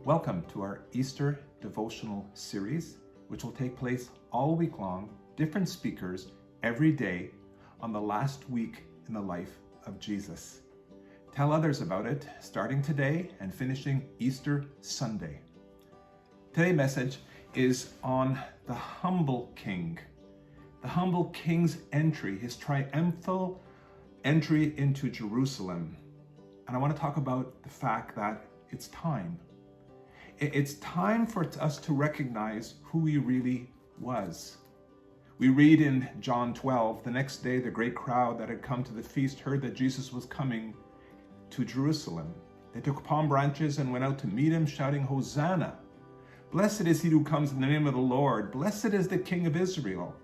Welcome to our Easter devotional series, which will take place all week long, different speakers every day on the last week in the life of Jesus. Tell others about it, starting today and finishing Easter Sunday. Today's message is on the humble king. The humble king's entry, his triumphal entry into Jerusalem. And I want to talk about the fact that it's time. It's time for us to recognize who he really was. We read in John 12, the next day the great crowd that had come to the feast heard that Jesus was coming to Jerusalem. They took palm branches and went out to meet him, shouting, "Hosanna! Blessed is he who comes in the name of the Lord. Blessed is the King of Israel."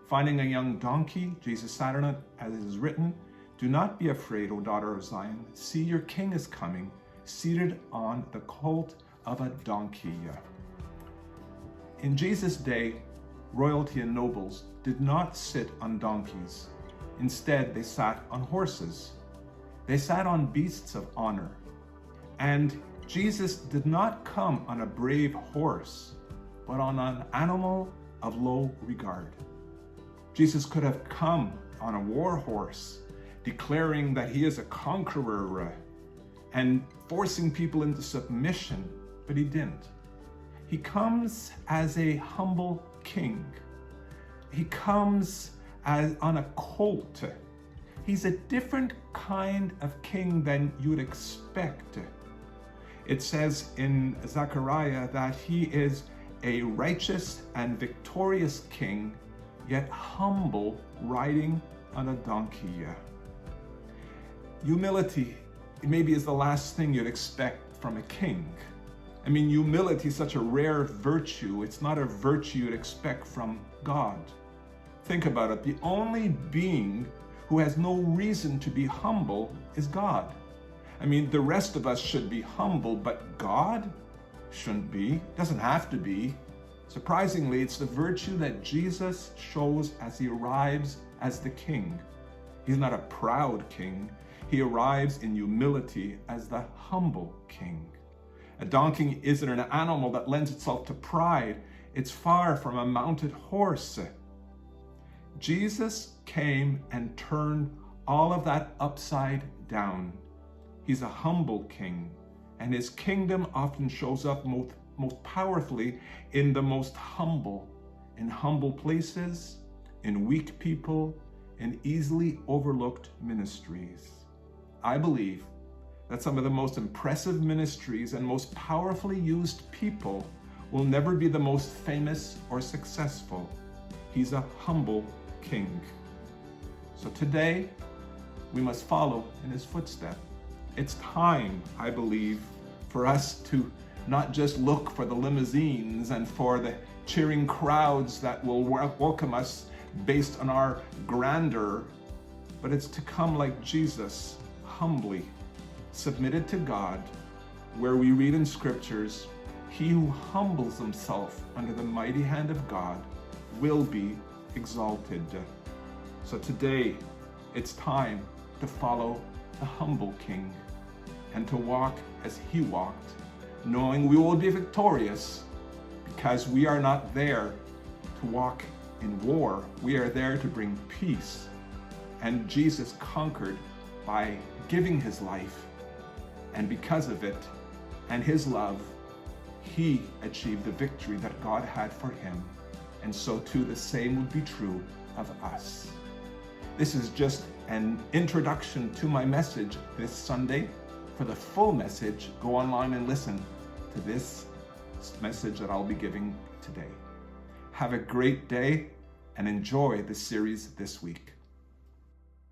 Finding a young donkey, Jesus sat on it, as it is written, "Do not be afraid, O daughter of Zion. See, your king is coming, seated on the colt of a donkey." In Jesus' day, royalty and nobles did not sit on donkeys. Instead, they sat on horses. They sat on beasts of honor. And Jesus did not come on a brave horse, but on an animal of low regard. Jesus could have come on a war horse, declaring that he is a conqueror and forcing people into submission, but he didn't. He comes as a humble king. He comes on a colt. He's a different kind of king than you would expect. It says in Zechariah that he is a righteous and victorious king, yet humble, riding on a donkey. Humility maybe is the last thing you'd expect from a king. I mean, humility is such a rare virtue. It's not a virtue you'd expect from God. Think about it. The only being who has no reason to be humble is God. I mean, the rest of us should be humble, but God shouldn't be, doesn't have to be. Surprisingly, it's the virtue that Jesus shows as he arrives as the king. He's not a proud king. He arrives in humility as the humble king. A donkey isn't an animal that lends itself to pride. It's far from a mounted horse. Jesus came and turned all of that upside down. He's a humble king, and his kingdom often shows up most powerfully in the most humble, in humble places, in weak people, in easily overlooked ministries. I believe that some of the most impressive ministries and most powerfully used people will never be the most famous or successful. He's a humble king. So today, we must follow in his footsteps. It's time, I believe, for us to not just look for the limousines and for the cheering crowds that will welcome us based on our grandeur, but it's to come like Jesus, humbly, submitted to God, where we read in scriptures, he who humbles himself under the mighty hand of God will be exalted. So today, it's time to follow the humble king and to walk as he walked, knowing we will be victorious because we are not there to walk in war. We are there to bring peace. And Jesus conquered by giving his life. And because of it and his love, he achieved the victory that God had for him. And so too, the same would be true of us. This is just an introduction to my message this Sunday. For the full message, go online and listen to this message that I'll be giving today. Have a great day and enjoy the series this week.